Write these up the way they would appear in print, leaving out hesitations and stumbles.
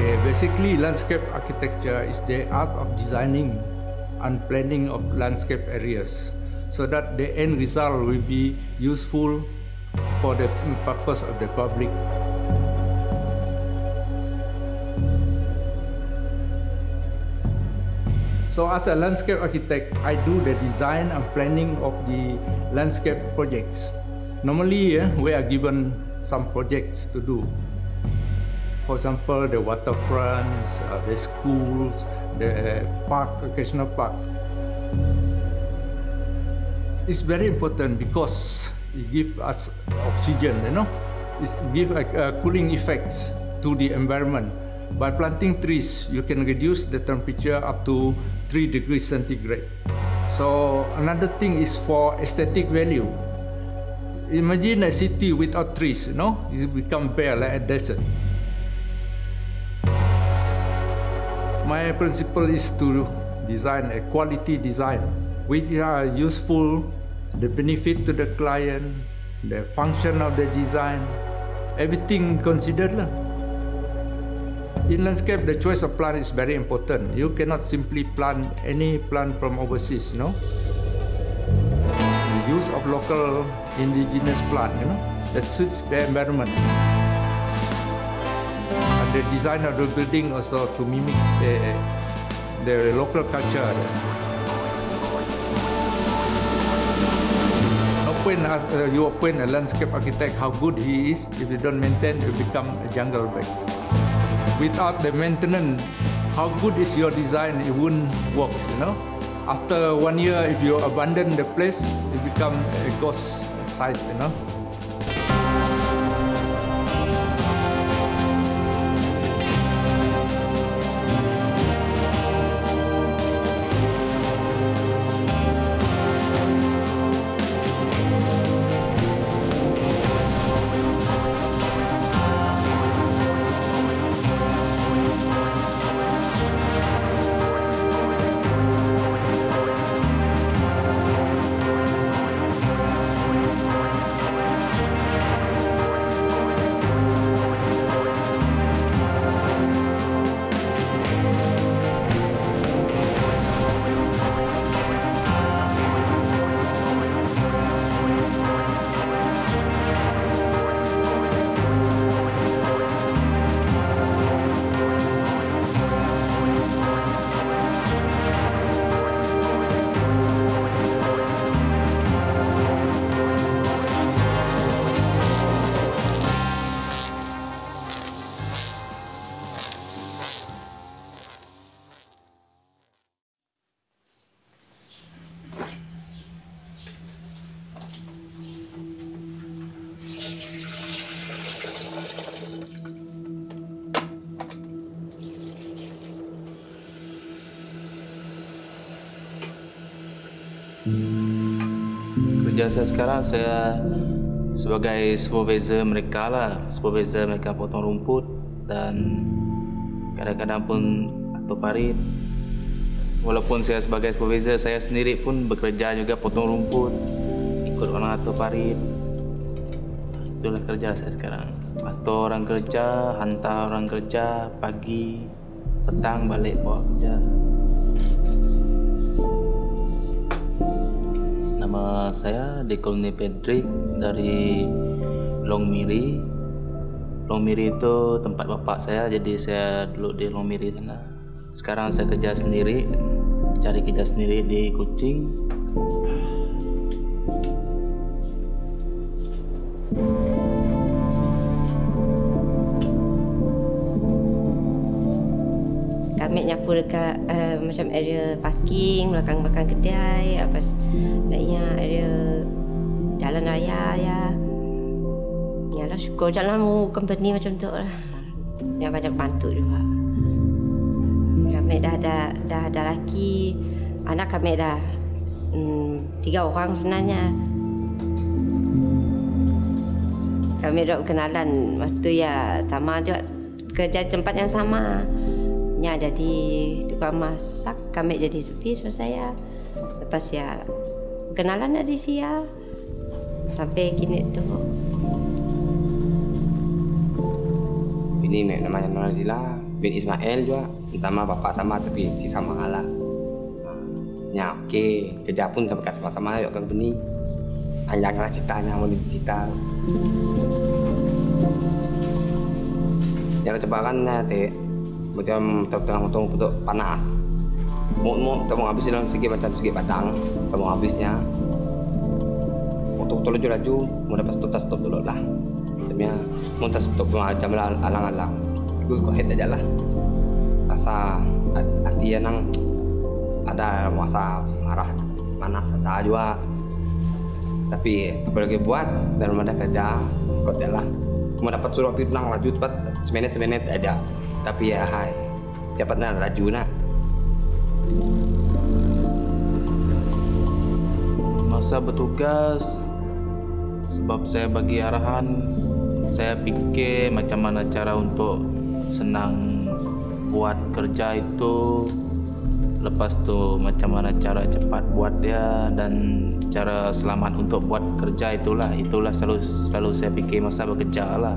Okay, basically landscape architecture is the art of designing and planning of landscape areas so that the end result will be useful for the purpose of the public. So as a landscape architect, I do the design and planning of the landscape projects. Normally, we are given some projects to do. For example, the waterfronts, the schools, the park, occasional park. It's very important because it gives us oxygen, It gives cooling effects to the environment. By planting trees, you can reduce the temperature up to 3 degrees centigrade. So another thing is for aesthetic value. Imagine a city without trees, it become bare like a desert. My principle is to design a quality design, which are useful, the benefit to the client, the function of the design, everything considered. In landscape, the choice of plant is very important. You cannot simply plant any plant from overseas, The use of local indigenous plant, that suits the environment. And the design of the building also to mimic the local culture. You appoint a landscape architect, how good he is, if you don't maintain, it become a jungle back. Without the maintenance, how good is your design, it wouldn't work, After 1 year, if you abandon the place, it become a ghost site, Kerja saya sekarang, saya sebagai supervisor mereka supervisor mereka potong rumput dan kadang-kadang pun atur parit. Walaupun saya sebagai supervisor, saya sendiri pun bekerja juga potong rumput, ikut orang atur parit. Itulah kerja saya sekarang. Atur orang kerja, hantar orang kerja, pagi, petang balik bawa kerja. Nama saya Dekolni Pedrik dari Longmiri. Longmiri itu tempat bapak saya, jadi saya dulu di Longmiri sana. Sekarang saya kerja sendiri, cari kerja sendiri di Kuching. Kami nyapu dekat macam area parking, belakang-belakang kedai, lepas lainnya area jalan raya ya. Yalah, syukur jalan company macam tu lah. Yang banyak bantu juga. Kami dah ada laki, anak kami dah 3 orang sebenarnya. Kami dah berkenalan, waktu ya sama juga kerja di tempat yang sama. Ya, jadi tukang masak, kami jadi servis sama saya. Lepas ya kenalan dari Sia sampai kini tu. Ini namanya Nazila, bin Ismail juga sama bapak sama tapi si sama lah. Ya oke, kerja pun sama-sama yuk kang beni. Anjanglah citanya mau cita. Yang cebakannya teh macam tengah motong putuk panas. Mau habisin dalam segi batang, mau habisnya. Untuk laju mau dapat stop dulu lah. Macamnya mau stop macam alang-alang. Gue head aja lah. Rasa hati nang ada masa marah panas ada juga. Tapi apalagi buat dalam ada kerja ikut lah. Mau dapat suruh pinang laju cepat semenit aja. Tapi ya hai cepatnya laju nak. Masa bertugas sebab saya bagi arahan, saya pikir macam mana cara untuk senang buat kerja itu, lepas tu macam mana cara cepat buat dia dan cara selamat untuk buat kerja itulah selalu saya fikir masa bekerja lah.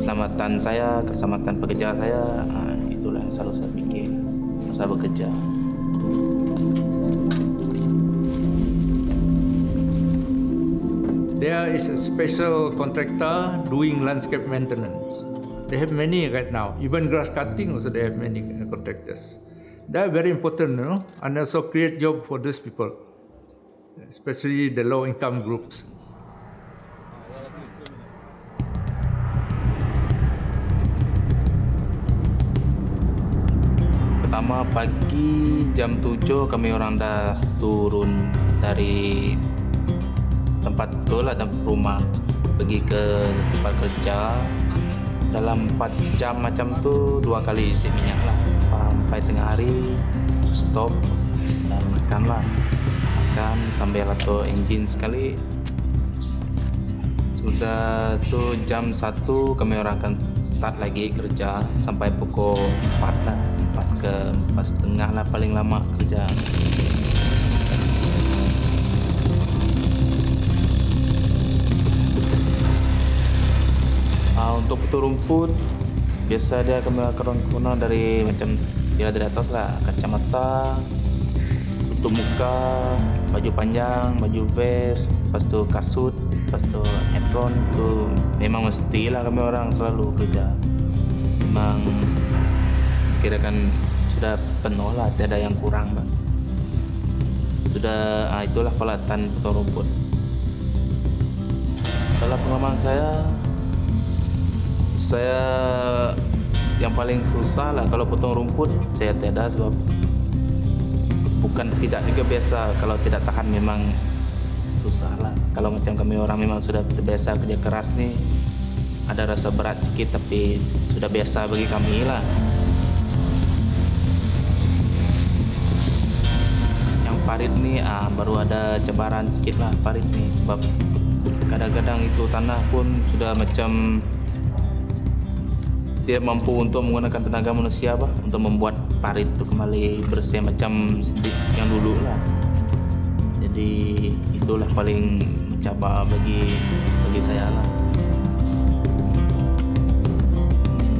Keselamatan pekerja saya, itulah yang selalu saya fikir masa bekerja. There is a special contractor doing landscape maintenance. They have many right now. Even grass cutting also they have many contractors. They are very important, and also create job for those people, especially the low income groups. Pertama pagi jam 7 kami orang dah turun dari tempat tu lah, tempat rumah, pergi ke tempat kerja. Dalam 4 jam macam tu 2 kali isi minyak lah. Sampai tengah hari stop dan makan sambil atau engine sekali. Sudah tu jam 1 kami orang akan start lagi kerja sampai pukul 4 lah, 4 ke 4:30 lah paling lama kerja. Untuk potong rumput biasa dia kami akan guna dari macam dia dari atas lah, kacamata, tutup muka, baju panjang, baju vest, lepas tu kasut, lepas tu apron. Tu memang mestilah kami orang selalu kerja. Memang kirakan sudah penuh lah, tiada yang kurang bang. Sudah itulah peralatan potong rumput. Dalam pengalaman saya yang paling susah lah kalau potong rumput saya tiada, sebab bukan tidak juga biasa. Kalau tidak tahan memang susah lah. Kalau macam kami orang memang sudah terbiasa kerja keras nih, ada rasa berat sedikit tapi sudah biasa bagi kami lah. Yang parit nih baru ada cabaran sedikit lah parit nih, sebab kadang-kadang itu tanah pun sudah macam dia mampu untuk menggunakan tenaga manusia untuk membuat parit itu kembali bersih macam yang dulu lah. Jadi itulah paling mencabar bagi saya lah.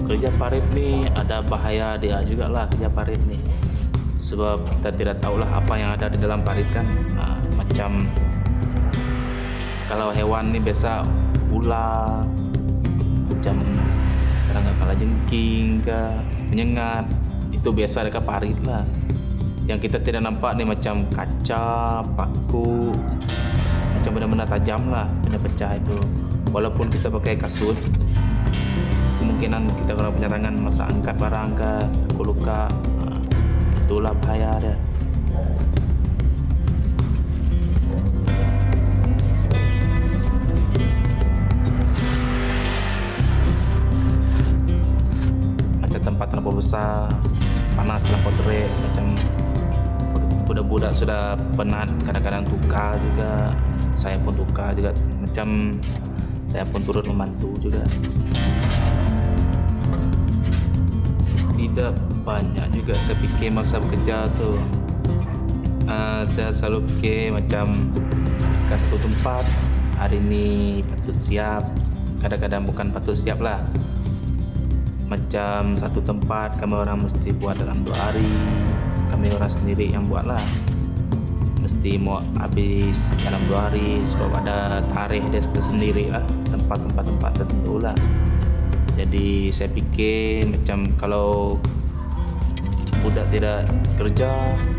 Kerja parit ni ada bahaya dia juga lah kerja parit ni, sebab kita tidak tahulah apa yang ada di dalam parit kan. Macam kalau hewan ni biasa ular, macam serangga kalajengking ke penyengat, itu biasa dekat parit lah. Yang kita tidak nampak ni macam kaca, paku, macam benda-benda tajam lah, benda pecah itu. Walaupun kita pakai kasut, kemungkinan kita kena penyerangan masa angkat barang ke luka, itulah bahaya dia. Tempat terlalu besar, panas terlalu terik, macam budak-budak sudah penat, kadang-kadang tukar juga. Saya pun tukar juga, macam saya pun turut membantu juga. Tidak banyak juga saya fikir masa bekerja tu. Saya selalu fikir macam ke satu tempat, hari ini patut siap, kadang-kadang bukan patut siap lah. macam satu tempat kami orang mesti buat dalam 2 hari, kami orang sendiri yang buat lah, mesti mau habis dalam 2 hari sebab ada tarikh dia tersendiri lah, tempat tertentu lah. Jadi saya fikir macam kalau budak tidak kerja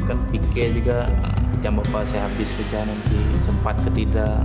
kan fikir juga jam berapa saya habis kerja nanti, sempat ke tidak.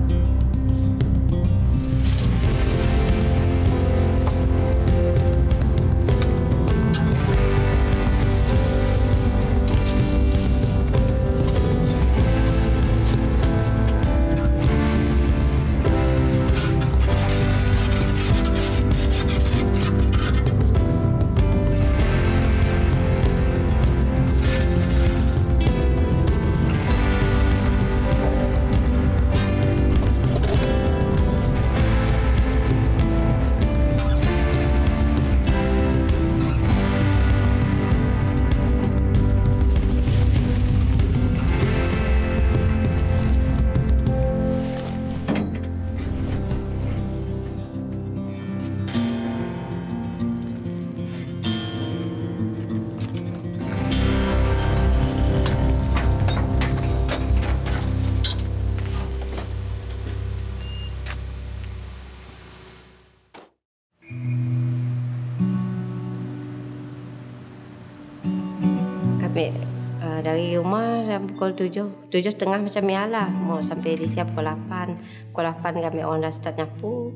Dari rumah pukul 7:30 macam ni lah. Mau sampai di siap pukul 8. Pukul 8 kami orang dah start nyapu.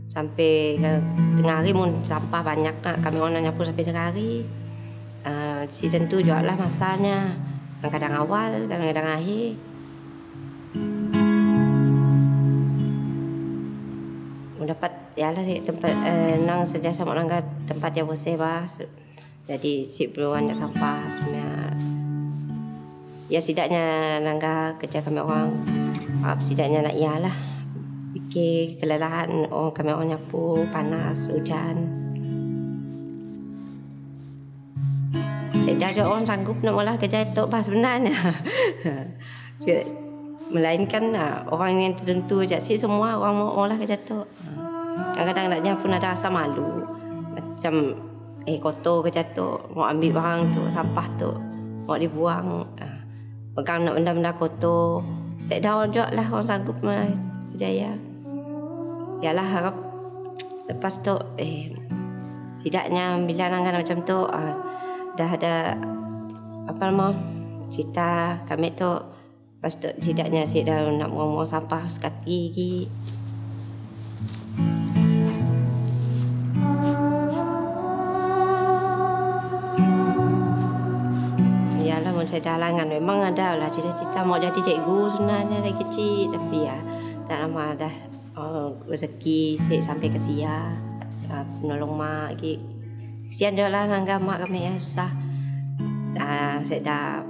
Sampai tengah hari pun sampah banyak nak. Kami orang nyapu sampai tengah hari. Season tu juga lah masanya. Kadang-kadang awal, kadang-kadang akhir. Dapat yalah tempat nang sejasa mak nangga tempat yang bersih bah. Jadi si perlu banyak sampah macamnya. Ya setidaknya nangga kerja kami orang setidaknya nak ialah fikir kelelahan orang kami orang nyapu panas hujan. Tidak ada orang sanggup nak mula kerja itu bah sebenarnya. Melainkan orang yang tertentu je si semua orang mau olah kerja tu. Kadang-kadang naknya pun ada rasa malu. Macam kotor kerja tu, mau ambil barang tu, sampah tu, mau dibuang. Pegang nak benda-benda kotor. Saya dah juga lah orang sanggup berjaya. Yalah harap lepas tu setidaknya bila nangan macam tu dah ada apa nama cerita kami tu. Lepas tu setidaknya saya dah nak ngomong sampah sekali lagi. Saya dah halangan memang ada lah cita-cita mau jadi cikgu sebenarnya dari kecil, tapi ya tak lama dah rezeki saya sampai ke sia menolong mak lagi. Kesian dah lah nangga mak kami ya susah. Saya dah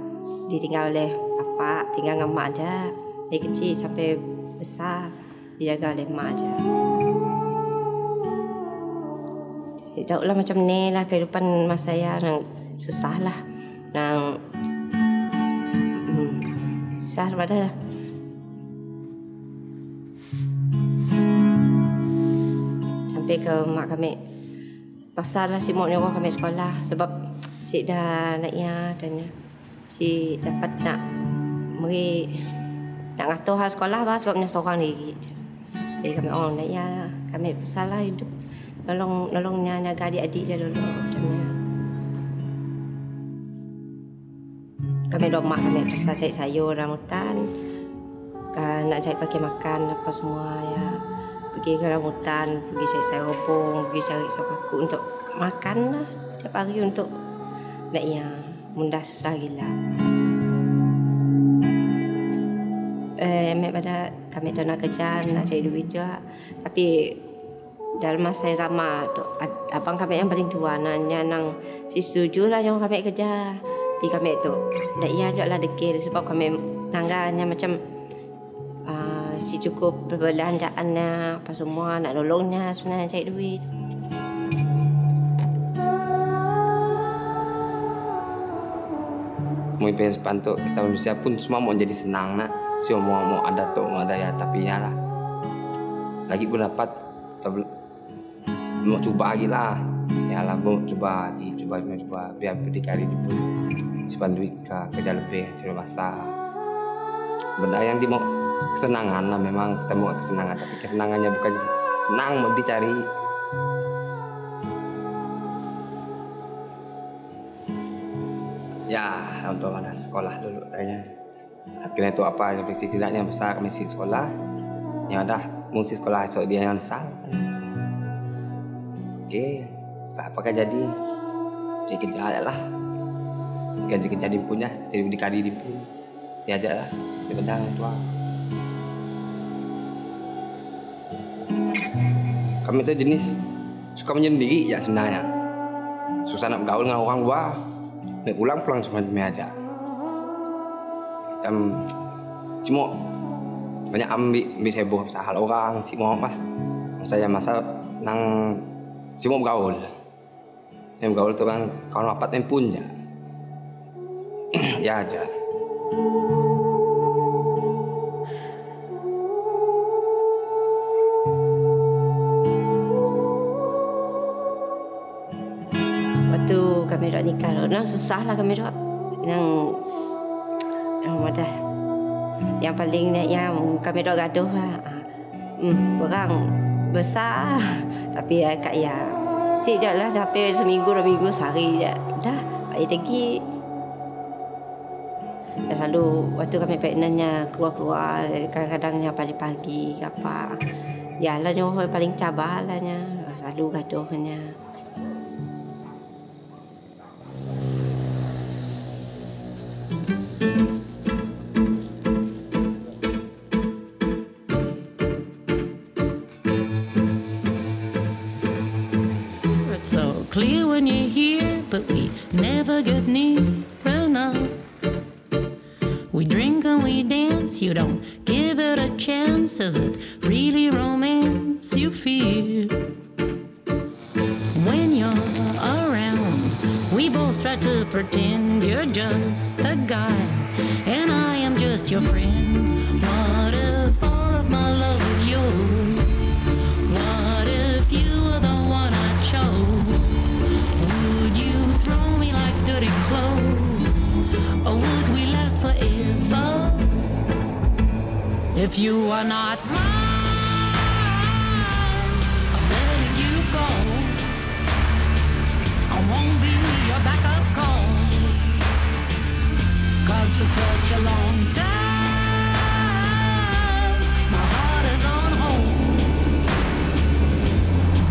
ditinggal oleh bapak, tinggal dengan mak aja dari kecil sampai besar dijaga oleh mak aja. Saya tahu lah macam ni lah kehidupan mas saya yang susah lah. Nang susah pada sampai ke mak kami pasal lah si mau nyuruh kami sekolah sebab si dah naiknya dan si dapat nak beri nak ngatur hal sekolah bah sebabnya seorang diri. Jadi kami orang naiknya kami pasal lah hidup nolongnya jaga adik-adik dia dulu macamnya. Kami dua mak kami pasal cari sayur rambutan, nak cari pakai makan apa semua ya. Pergi ke rambutan, pergi cari sayur rebung, pergi cari sayur paku untuk makan lah tiap hari untuk nak ya mudah susah gila. Pada kami tu nak kerja, nak cari duit juga, tapi dalam masa yang sama tu abang kami yang paling tua nanya nang si setuju lah yang kami kerja. Tapi kami tu dah iya je lah dekir sebab kami tangganya macam si cukup perbelanjaannya apa semua nak nolongnya sebenarnya cari duit. Mau pengen sepantuk kita manusia pun semua mau jadi senang nak. Semua mau ada tu mau ada ya tapi ya lah. Lagi pun dapat mau coba lagi lah. Ya lah, bu, coba biar berdikari di pun simpan duit kerja lebih cari masa. Benda yang di mau kesenangan lah, memang kita mau kesenangan, tapi kesenangannya bukan senang mau dicari. Ya, untuk mana sekolah dulu tanya. Akhirnya itu apa yang setidaknya besar misi sekolah. Yang ada mesti sekolah esok dia yang sal. Oke, apakah jadi kerja lah. Kerja di punya, jadi dikali di pun. Diajak lah, di pedang tua. Kami itu jenis suka menyendiri ya sebenarnya. Susah nak bergaul dengan orang luar. Pulang cuma demi aja. Macam semua banyak ambil sibuk pasal orang semua apa. Saya masa nang semua bergaul. Yang bergaul tu kan kawan rapat yang punya. Ya aja. Waktu kami dok nikah, orang susah lah kami dok. Yang ada, yang paling yang kami dok gaduh lah. Orang besar, tapi kak ya, si je lah sampai seminggu 2 minggu sehari je. Dah, baik lagi. Selalu waktu kami pregnantnya keluar-keluar, kadang-kadangnya pagi-pagi ke apa. Ya lah nyoh paling cabar lah nya, selalu gaduhnya. Clear when you're here, but we never get near enough. We drink and we dance, you don't give it a chance. Is it really romance you feel? When you're around, we both try to pretend you're just a guy, and I am just your friend. What if all of my love is yours? What if you were the one I chose? Would you throw me like dirty clothes? Or would we last forever? If you are not mine, I'm letting you go. I won't be your backup call, 'cause for such a long time my heart is on hold.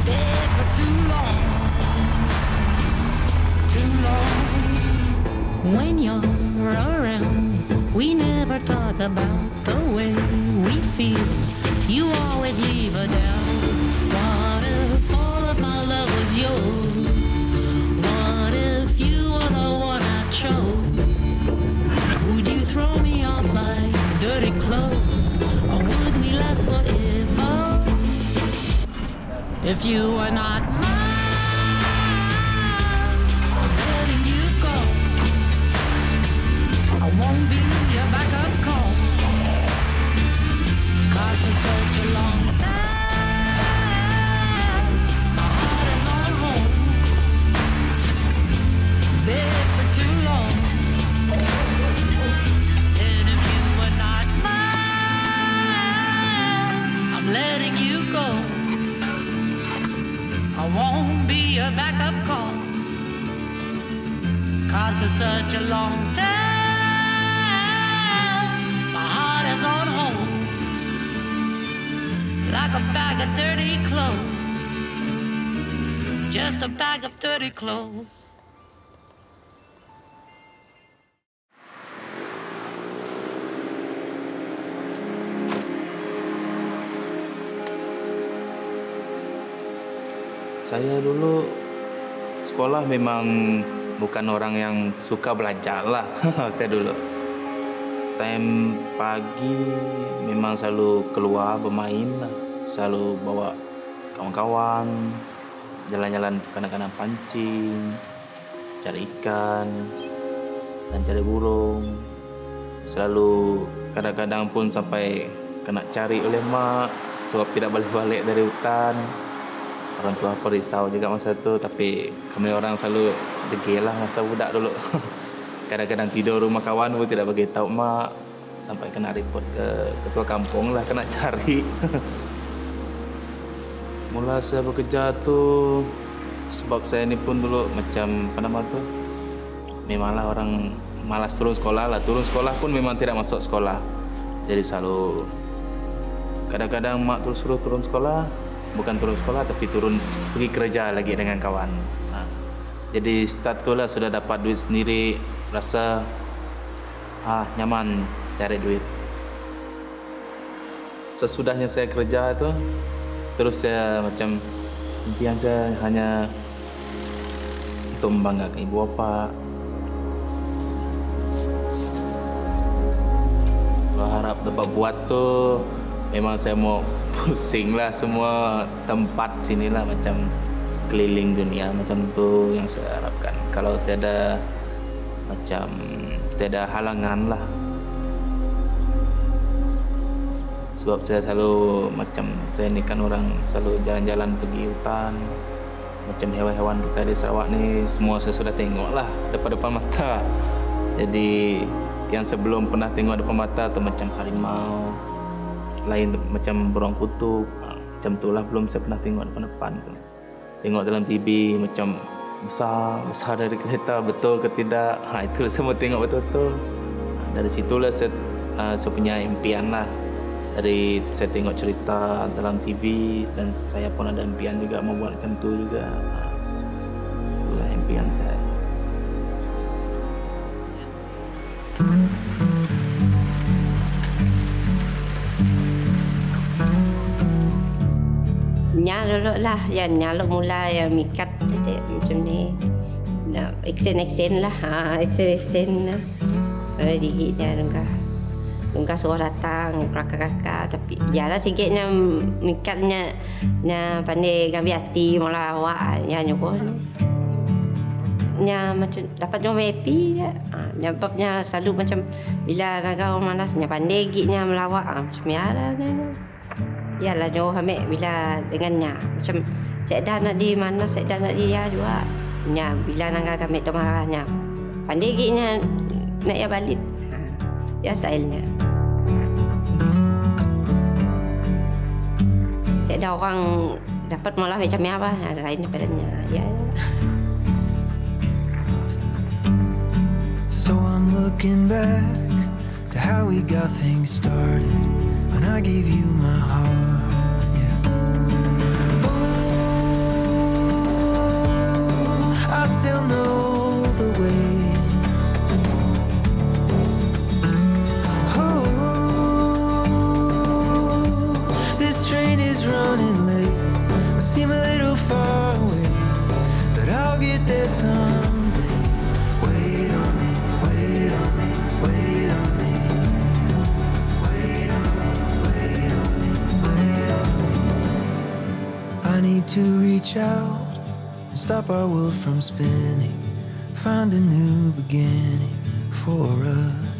Dead for too long. When you're around, we never talk about the way we feel. You always leave a doubt. What if all of my love was yours? What if you were the one I chose? Would you throw me off like dirty clothes? Or would we last forever? If you are not mine, I won't be your backup call, 'cause for such a long time my heart is on hold. Dead for too long. And if you were not mine, I'm letting you go. I won't be your backup call, 'cause for such a long time on hold, like a bag of dirty clothes, just a bag of dirty clothes. Saya dulu sekolah memang bukan orang yang suka belajar lah. Saya dulu time pagi memang selalu keluar bermain lah, selalu bawa kawan-kawan jalan-jalan, kadang-kadang pancing, cari ikan dan cari burung. Selalu kadang-kadang pun sampai kena cari oleh mak sebab tidak balik-balik dari hutan. Orang tua aku risau juga masa itu, tapi kami orang selalu degil lah masa budak dulu. Kadang-kadang tidur rumah kawan pun tidak bagi tahu mak, sampai kena report ke ketua kampung lah, kena cari. Mula saya bekerja tu sebab saya ni pun dulu macam apa nama tu, memanglah orang malas turun sekolah lah. Turun sekolah pun memang tidak masuk sekolah. Jadi selalu kadang-kadang mak terus suruh turun sekolah, bukan turun sekolah tapi turun pergi kerja lagi dengan kawan. Jadi start tu lah sudah dapat duit sendiri, rasa nyaman cari duit. Sesudahnya saya kerja itu, terus saya macam impian saya hanya untuk membanggakan ibu bapa. Harap dapat buat tu, memang saya mau pusing lah semua tempat sini lah, macam keliling dunia macam tu yang saya harapkan. Kalau tiada halangan lah. Sebab saya selalu macam, saya ni kan orang selalu jalan-jalan pergi hutan, macam hewan-hewan kita di Sarawak ni semua saya sudah tengok lah depan-depan mata. Jadi yang sebelum pernah tengok depan mata tu macam harimau, lain macam beruang kutub, macam tu lah belum saya pernah tengok depan-depan tu. Tengok dalam TV macam besar dari kereta, betul ke tidak? Itu saya mau tengok betul-betul. Dari situlah saya punya impian lah. Dari saya tengok cerita dalam TV dan saya pun ada impian juga mau buat macam tu juga. Itulah impian saya. Nyaluk lah, yang nyaluk mula yang mikat macam ni. Nak extend lah, extend lah. Kalau digitnya nungkah suruh datang kakak-kakak, tapi jalan sikitnya mikatnya nya pandai gambil hati mula awak nya nyuruh. Nya macam dapat jom happy je. Nyababnya selalu macam bila naga orang manasnya pandai gitnya melawak macam ya lah. Yalah jauh ambil bila dengannya macam saya dah nak di mana, saya dah nak dia juga. Nya bila naga kami tu marahnya pandai gitnya nak ya balik. Ya stylenya. Saya dah orang dapat malah macam apa lain daripadanya. Ya. So I'm looking back to how we got things started when I gave you my heart. Yeah. Oh, I still know the way. Oh, this train is running late. I seem a little far away, but I'll get there someday. Wait on me. Wait on me, wait on me. Wait on me, wait on me, wait on me. I need to reach out and stop our world from spinning. Find a new beginning for us.